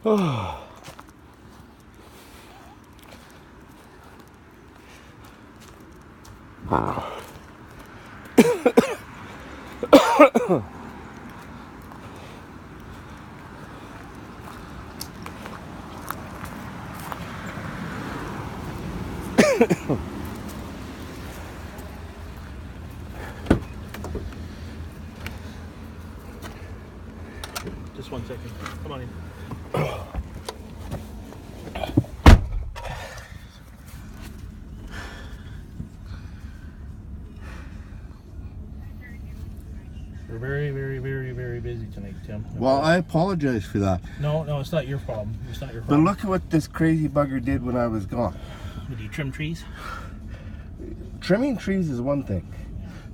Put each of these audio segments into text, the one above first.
Oh. Just 1 second. Come on in. We're very busy tonight, Tim. Well, I apologize for that. No, it's not your problem. It's not your But problem. look at what this crazy bugger did when I was gone. Did you trim trees? Trimming trees is one thing.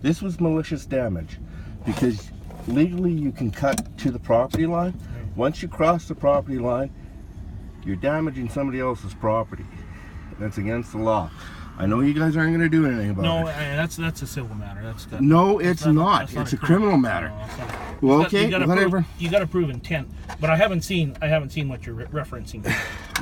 This was malicious damage because legally you can cut to the property line. Once you cross the property line, you're damaging somebody else's property. That's against the law. I know you guys aren't going to do anything about it. No, that's a civil matter. No, it's not. It's a criminal matter. No, well, okay, whatever. You got to prove intent, but I haven't seen what you're referencing.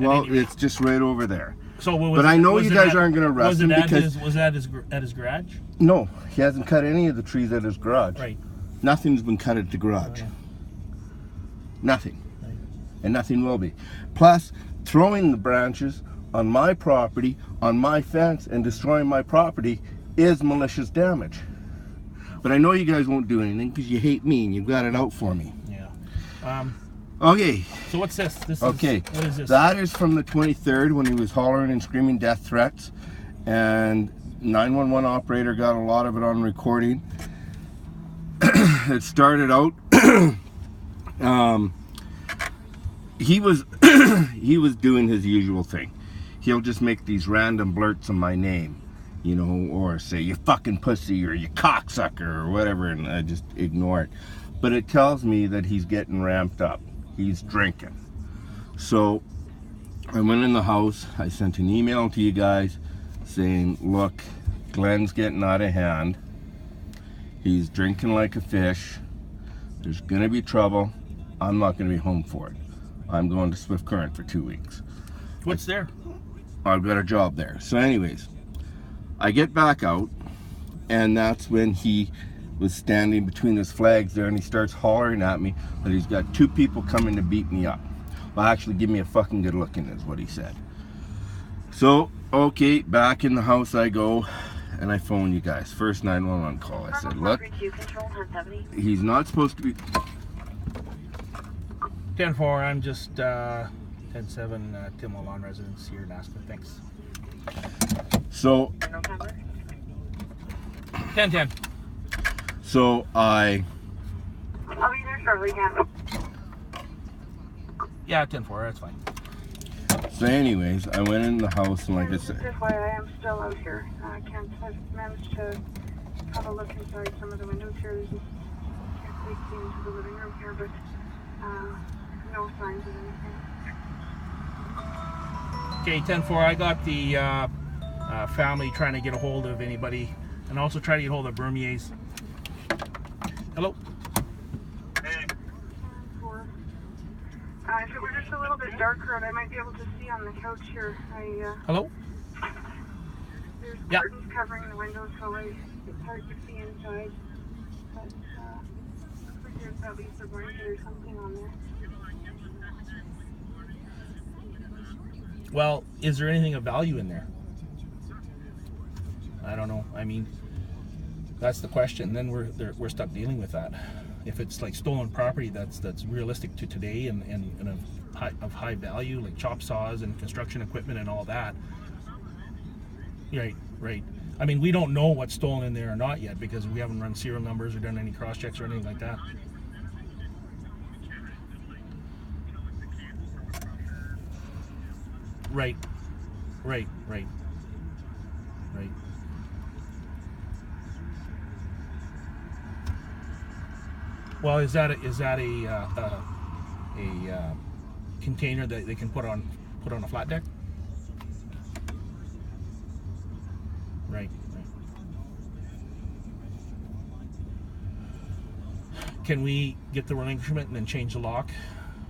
Well, it's just right over there. So, but I know you guys aren't going to arrest him because was that at his garage? No, he hasn't cut any of the trees at his garage. Right. Nothing's been cut at the garage. Oh, yeah. Nothing. Right. And nothing will be. Plus, throwing the branches on my property, on my fence, and destroying my property is malicious damage. But I know you guys won't do anything because you hate me and you've got it out for me. Yeah. Okay. So what's this? Okay. What is this? That is from the 23rd when he was hollering and screaming death threats, and 911 operator got a lot of it on recording. It started out. He was he was doing his usual thing. He'll just make these random blurts on my name, you know, or say you fucking pussy or you cocksucker or whatever, and I just ignore it. But it tells me that he's getting ramped up. He's drinking. So I went in the house. I sent an email to you guys saying, look, Glenn's getting out of hand. He's drinking like a fish. There's going to be trouble. I'm not going to be home for it. I'm going to Swift Current for 2 weeks. What's there? I've got a job there. So anyways, I get back out, and that's when he was standing between his flags there, and he starts hollering at me that he's got 2 people coming to beat me up. Well, actually, give me a fucking good looking is what he said. So, okay, back in the house I go, and I phone you guys. First 911 call. I said, look, he's not supposed to be... 10-4, I'm just 10-7 Tim Lawn residence here in Aspen. Thanks. So 10-10. So I'll be there shortly, Ken. Yeah, 10-4, that's fine. So anyways, I went in the house and like I said, That's why I am still out here. Kent has managed to have a look inside some of the windows here. There's just can't see into the living room here, but no signs of anything. Okay, 10-4, I got the family trying to get a hold of anybody, and also trying to get a hold of Bermier's. Hello? Hey. 10-4. If it were just a little bit darker out, I might be able to see on the couch here. Hello? There's Yeah. curtains covering the windows, so it's hard to see inside. But looks like there's at least a blanket or something on there. Well, is there anything of value in there? I don't know. I mean, that's the question. Then we're stuck dealing with that. If it's like stolen property that's realistic to today and of high value, like chop saws and construction equipment and all that. Right. I mean, we don't know what's stolen in there or not yet because we haven't run serial numbers or done any cross checks or anything like that. Right. Well, is that a container that they can put on a flat deck? Right. Can we get the relinquishment and then change the lock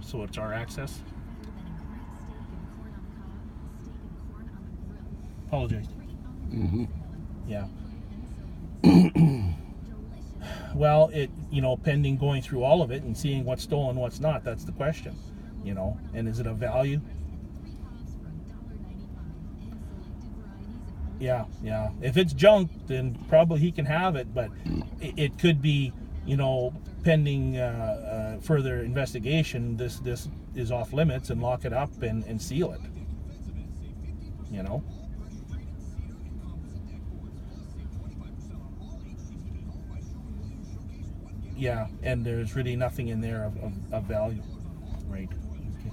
so it's our access? Apologized. Mm-hmm. Yeah. Well, pending going through all of it and seeing what's stolen, what's not, that's the question, and is it of value? Yeah. If it's junk, then probably he can have it, but it could be, pending further investigation, this is off limits, and lock it up and seal it, Yeah, and there's really nothing in there of value, right? Okay.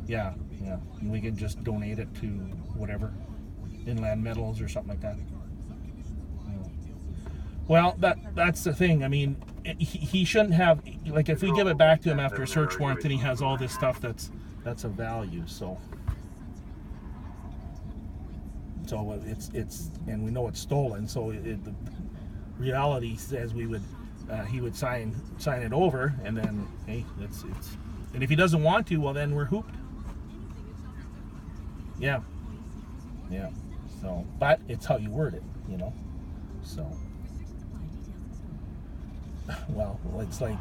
Yeah, and we can just donate it to whatever, Inland Metals or something like that. Well, that's the thing. I mean, he shouldn't have, like, if we give it back to him after a search warrant, then he has all this stuff that's of value. So it's and we know it's stolen. So the reality says he would sign it over, and then hey, it's and if he doesn't want to, well, then we're hooped. Yeah. So, but it's how you word it, So, well, it's like,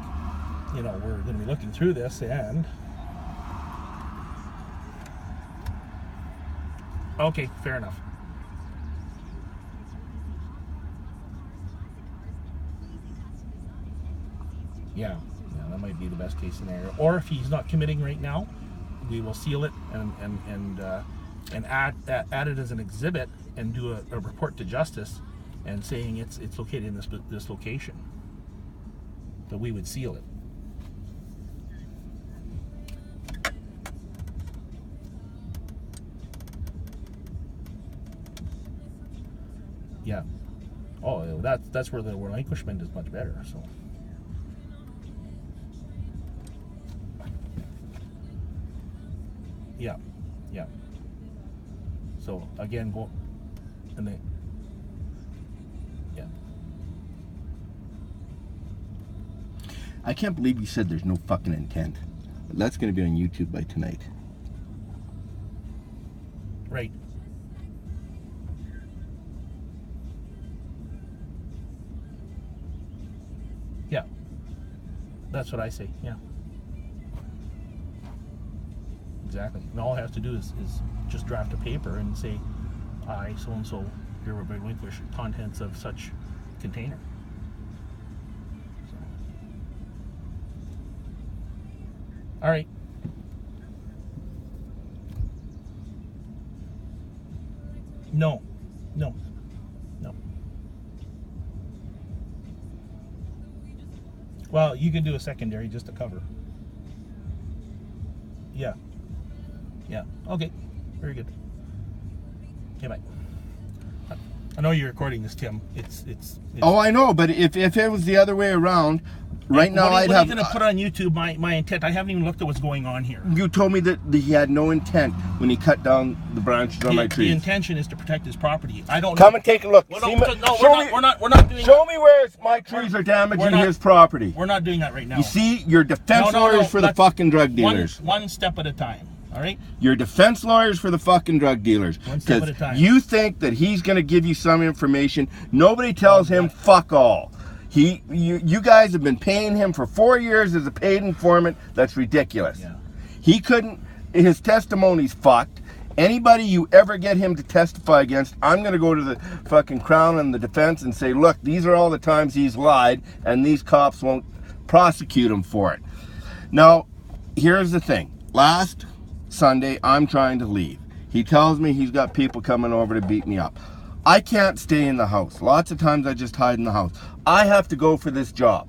we're going to be looking through this, and okay, fair enough. Yeah, that might be the best case scenario. Or if he's not committing right now, we will seal it and add it as an exhibit and do a report to justice and saying it's located in this location. But we would seal it. Yeah. Oh, that's where the relinquishment is much better. So. Yeah. So again, go and then. Yeah. I can't believe you said there's no fucking intent. That's going to be on YouTube by tonight. Right. Yeah. That's what I say. Yeah. Exactly. And all I have to do is just draft a paper and say, I, so-and-so, hereby relinquish contents of such container. So. All right. No. Well, you can do a secondary just to cover. Yeah. Okay. Very good. Okay, bye. I know you're recording this, Tim. It's Oh, I know, but if it was the other way around, right now I'd have. What are you going to put on YouTube? My intent. I haven't even looked at what's going on here. You told me that he had no intent when he cut down the branches on my trees. The intention is to protect his property. I don't. Come and take a look. Well, we're not doing. Show me where my trees are damaging his property. We're not doing that right now. You see, your defense lawyers for the fucking drug dealers. One step at a time. All right. Your defense lawyers for the fucking drug dealers. One step at a time. You think that he's going to give you some information. Nobody tells him fuck all. You guys have been paying him for 4 years as a paid informant. That's ridiculous. Yeah. He couldn't. His testimony's fucked. Anybody you ever get him to testify against, I'm going to go to the fucking Crown and the defense and say, look, these are all the times he's lied, and these cops won't prosecute him for it. Now, here's the thing. Last Sunday, I'm trying to leave. He tells me he's got people coming over to beat me up. I can't stay in the house. Lots of times I just hide in the house. I have to go for this job.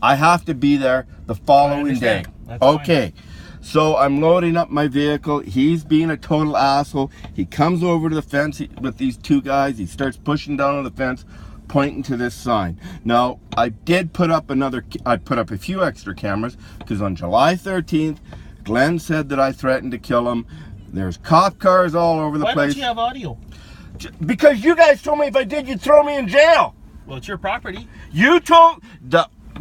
I have to be there the following day. That's okay. Fine. So I'm loading up my vehicle. He's being a total asshole. He comes over to the fence with these two guys. He starts pushing down on the fence, pointing to this sign. Now, I did put up a few extra cameras because on July 13th, Glenn said that I threatened to kill him. There's cop cars all over the place. Why don't you have audio? Because you guys told me if I did, you'd throw me in jail. Well, it's your property. You told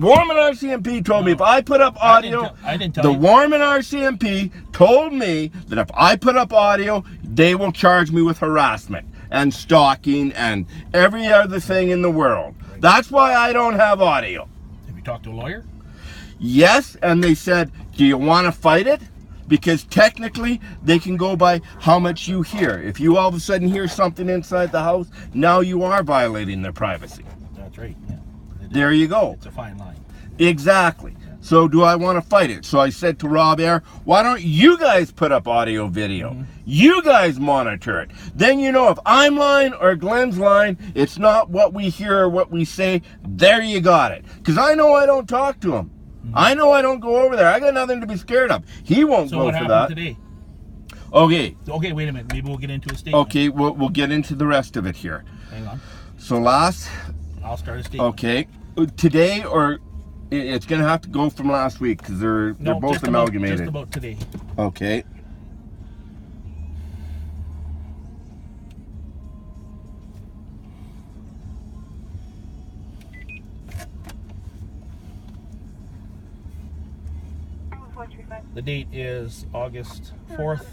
Warman RCMP told me if I put up audio, I didn't tell the you. Warman RCMP told me that if I put up audio, they will charge me with harassment and stalking and every other thing in the world. Right. That's why I don't have audio. Have you talked to a lawyer? Yes, and they said, do you want to fight it? Because technically, they can go by how much you hear. If you all of a sudden hear something inside the house, now you are violating their privacy. That's right. Yeah. There you go. It's a fine line. Exactly. So do I want to fight it? So I said to Rob Air, why don't you guys put up audio video? Mm-hmm. You guys monitor it. Then you know if I'm lying or Glenn's lying, it's not what we hear or what we say. There you got it. Because I know I don't talk to him. I know I don't go over there. I got nothing to be scared of. He won't So go what for happened that. today? Okay. Okay, wait a minute. Maybe we'll get into a statement. Okay, we'll get into the rest of it here. Hang on. So last, I'll start a statement. okay, today or it's gonna have to go from last week because they're both just amalgamated. Just about today. Okay. The date is August 4th,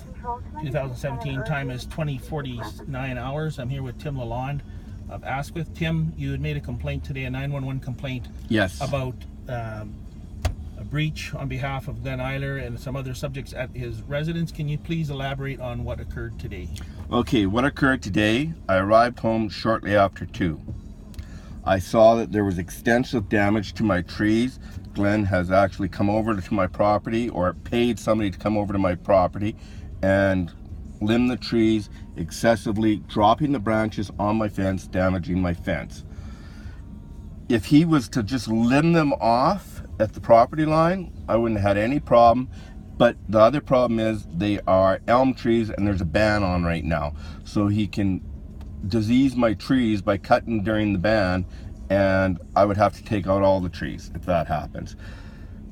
2017. Time is 20:49 hours. I'm here with Tim Lalonde of Aspen. Tim, you had made a complaint today, a 911 complaint. Yes. About a breach on behalf of Glenn Eiler and some other subjects at his residence. Can you please elaborate on what occurred today? Okay, what occurred today, I arrived home shortly after 2. I saw that there was extensive damage to my trees. Glenn has actually come over to my property or paid somebody to come over to my property and limb the trees excessively, dropping the branches on my fence, damaging my fence. If he was to just limb them off at the property line, I wouldn't have had any problem. But the other problem is they are elm trees and there's a ban on right now. So he can disease my trees by cutting during the ban, and I would have to take out all the trees if that happens,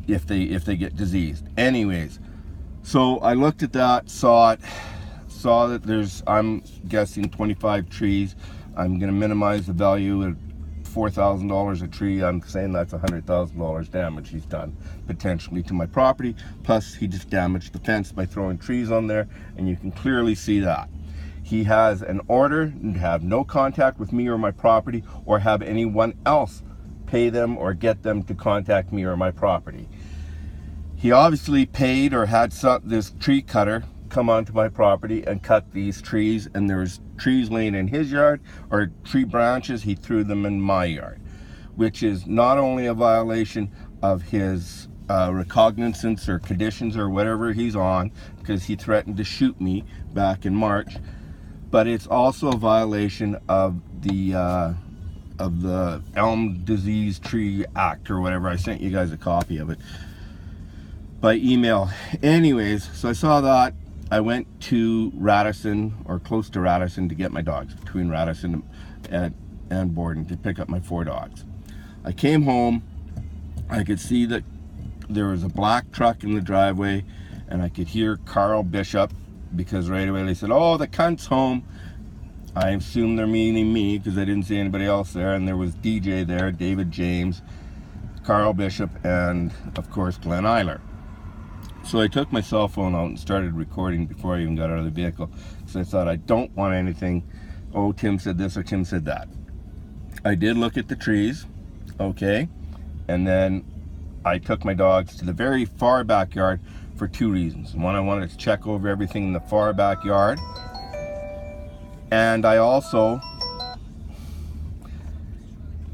if they get diseased. Anyways, so I looked at that, saw that there's, I'm guessing 25 trees. I'm gonna minimize the value at $4,000 a tree. I'm saying that's $100,000 damage he's done potentially to my property. Plus he just damaged the fence by throwing trees on there, and you can clearly see that. He has an order to have no contact with me or my property, or have anyone else pay them or get them to contact me or my property. He obviously paid or had this tree cutter come onto my property and cut these trees, and there's trees laying in his yard or tree branches, he threw them in my yard, which is not only a violation of his recognizance or conditions or whatever he's on, because he threatened to shoot me back in March, but it's also a violation of the Elm Disease Tree Act or whatever. I sent you guys a copy of it by email. Anyways, so I saw that. I went to Radisson, or close to Radisson, to get my dogs, between Radisson and Borden, to pick up my 4 dogs. I came home, I could see that there was a black truck in the driveway, and I could hear Carl Bishop, because right away they said, oh, the cunt's home. I assume they're meaning me because I didn't see anybody else there, and there was DJ there, David James, Carl Bishop, and of course Glenn Eiler. So I took my cell phone out and started recording before I even got out of the vehicle. So I thought, I don't want anything, oh, Tim said this or Tim said that. I did look at the trees, okay, and then I took my dogs to the very far backyard for 2 reasons. One, I wanted to check over everything in the far backyard, and I also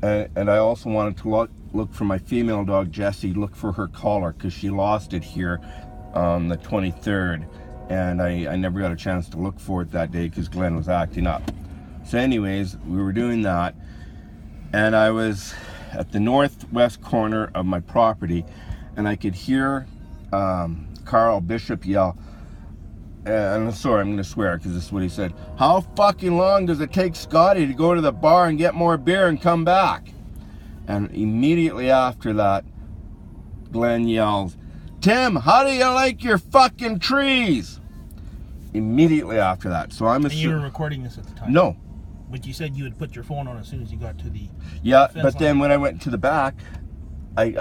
wanted to look for my female dog Jessie, look for her collar, because she lost it here on the 23rd, and I never got a chance to look for it that day because Glenn was acting up. So anyways, we were doing that, and I was at the northwest corner of my property, and I could hear Carl Bishop yell, and I'm sorry, I'm going to swear because this is what he said, how fucking long does it take Scotty to go to the bar and get more beer and come back? And immediately after that, Glenn yells, Tim, how do you like your fucking trees? Immediately after that. So I'm assuming... And you were recording this at the time? No. But you said you would put your phone on as soon as you got to the... Yeah, fence but then line. when I went to the back, I